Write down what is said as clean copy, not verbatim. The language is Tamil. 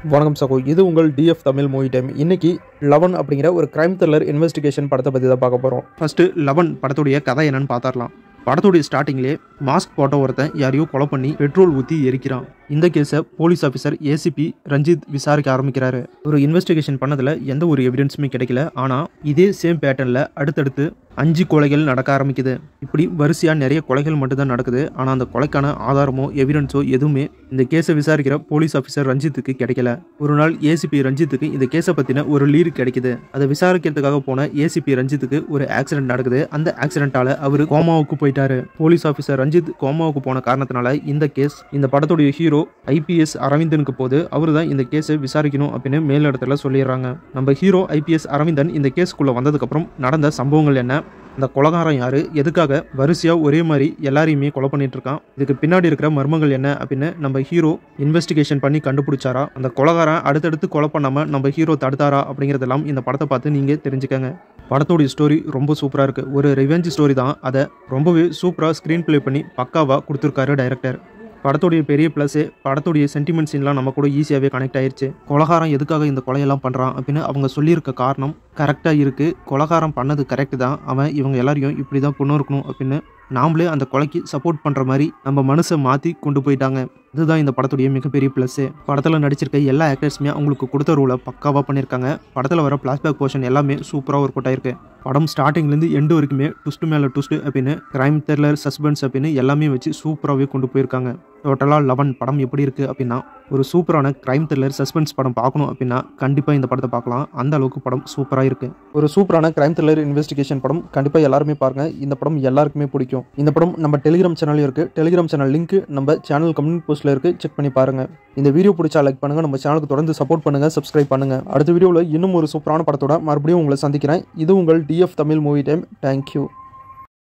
வணக்கம் சகோ, இது உங்கள் டிஎஃப் தமிழ் மூவி டைம். இன்னைக்கு 11 அப்படிங்கிற ஒரு கிரைம் த்ரில்லர் இன்வெஸ்டிகேஷன் படத்தை பற்றி தான் பார்க்க போகிறோம். ஃபர்ஸ்ட் 11 படத்துடைய கதை என்னன்னு பார்த்துடலாம். படத்துடைய ஸ்டார்டிங்லேயே மாஸ்க் போட்ட ஒருத்தன் யாரையோ கொலை பண்ணி பெட்ரோல் ஊற்றி எரிக்கிறான். இந்த கேஸை போலீஸ் ஆஃபீஸர் ஏசிபி ரஞ்சித் விசாரிக்க ஆரம்பிக்கிறாரு. ஒரு இன்வெஸ்டிகேஷன் பண்ணதில் எந்த ஒரு எவிடன்ஸுமே கிடைக்கல. ஆனால் இதே சேம் பேட்டர்னில் அடுத்தடுத்து 5 கொலைகள் நடக்க ஆரம்பிக்குது. இப்படி வரிசையாக நிறைய கொலைகள் மட்டும்தான் நடக்குது. ஆனால் அந்த கொலைக்கான ஆதாரமோ எவிடன்ஸோ எதுவுமே இந்த கேஸை விசாரிக்கிற போலீஸ் ஆஃபீஸர் ரஞ்சித்துக்கு கிடைக்கல. ஒரு நாள் ஏசிபி ரஞ்சித்துக்கு இந்த கேஸை பற்றின ஒரு லீடு கிடைக்குது. அதை விசாரிக்கிறதுக்காக போன ஏசிபி ரஞ்சித்துக்கு ஒரு ஆக்சிடென்ட் நடக்குது. அந்த ஆக்சிடென்ட்டால அவர் கோமாவுக்கு போயிட்டாரு. போலீஸ் ஆஃபீஸர் ரஞ்சித் கோமாவுக்கு போன காரணத்தினால இந்த கேஸ் இந்த படத்துடைய ஹீரோ ஐபிஎஸ் அரவிந்தனுக்கு போது அவரு தான் இந்த கேஸை விசாரிக்கணும் அப்படின்னு மேலிடத்துல சொல்லிடுறாங்க. நம்ம ஹீரோ ஐபிஎஸ் அரவிந்தன் இந்த கேஸுக்குள்ள வந்ததுக்கு அப்புறம் நடந்த சம்பவங்கள் என்ன, அந்த கொலைகாரன் யாரு, எதுக்காக வரிசையா ஒரே மாதிரி எல்லாரையுமே கொலை பண்ணிட்டு இருக்கான், இதுக்கு பின்னாடி இருக்கிற மர்மங்கள் என்ன அப்படின்னு நம்ம ஹீரோ இன்வெஸ்டிகேஷன் பண்ணி கண்டுபிடிச்சாரா, அந்த கொலைகாரன் அடுத்தடுத்து கொலை பண்ணாம நம்ம ஹீரோ தடுத்தாரா அப்படிங்கிறதெல்லாம் இந்த படத்தை பார்த்து நீங்க தெரிஞ்சுக்கங்க. படத்தோடைய ஸ்டோரி ரொம்ப சூப்பரா இருக்கு. ஒரு ரிவெஞ்ச் ஸ்டோரி தான். அதை ரொம்பவே சூப்பரா ஸ்கிரீன் பிளே பண்ணி பக்காவா கொடுத்துருக்காரு டைரக்டர். படத்துடைய பெரிய ப்ளஸ்ஸே படத்துடைய சென்டிமெண்ட் சீன்லாம் நம்ம கூட ஈஸியாகவே கனெக்ட் ஆயிடுச்சு. கொலைகாரன் எதுக்காக இந்த கொலையெல்லாம் பண்ணுறான் அப்படின்னு அவங்க சொல்லியிருக்க காரணம் கரெக்டாக இருக்குது. கொலைகாரன் பண்ணது கரெக்டு தான். அவன் இவங்க எல்லாரையும் இப்படி தான் கொண்டு இருக்கணும் அப்படின்னு நாமளே அந்த கொலைக்கு சப்போர்ட் பண்ணுற மாதிரி நம்ம மனசை மாற்றி கொண்டு போயிட்டாங்க. இதுதான் இந்த படத்துடைய மிகப்பெரிய ப்ளஸ்ஸு. படத்தில் நடிச்சிருக்க எல்லா ஆக்டர்ஸுமே அவங்களுக்கு கொடுத்த ரோலை பக்காவாக பண்ணியிருக்காங்க. படத்தில் வர ஃப்ளாஷ்பேக் போர்ஷன் எல்லாமே சூப்பராக ஒர்க் அவுட் ஆயிருக்கு. படம் ஸ்டார்டிங்லேருந்து எண்டு வரைக்குமே ட்விஸ்ட் மேலே ட்விஸ்ட் அப்படின்னு கிரைம் த்ரில்லர் சஸ்பென்ஸ் அப்படின்னு எல்லாமே வச்சு சூப்பராகவே கொண்டு போயிருக்காங்க. டோட்டலாக 11 படம் எப்படி இருக்குது அப்படின்னா, ஒரு சூப்பரான கிரைம் த்ரில்லர் சஸ்பென்ஸ் படம் பார்க்கணும் அப்படின்னா கண்டிப்பாக இந்த படத்தை பார்க்கலாம். அந்த அளவுக்கு படம் சூப்பராக இருக்குது. ஒரு சூப்பரான கிரைம் த்ரில்லர் இன்வெஸ்டிகேஷன் படம் கண்டிப்பாக எல்லாருமே பாருங்கள். இந்த படம் எல்லாருக்குமே பிடிக்கும். இந்த படம் நம்ம டெலிகிராம் சேனல்லையும் இருக்குது. டெலிகிராம் சேனல் லிங்க் நம்ம சேனல் கம்யூனிட்டி போஸ்ட்டில் இருக்குது, செக் பண்ணி பாருங்கள். இந்த வீடியோ பிடிச்சா லைக் பண்ணுங்கள், நம்ம சேனலுக்கு தொடர்ந்து சப்போர்ட் பண்ணுங்கள், சப்ஸ்கிரைப் பண்ணுங்கள். அடுத்த வீடியோவில் இன்னும் ஒரு சூப்பரான படத்தோட மறுபடியும் உங்களை சந்திக்கிறேன். இது உங்கள் TF Tamil movie time. Thank you.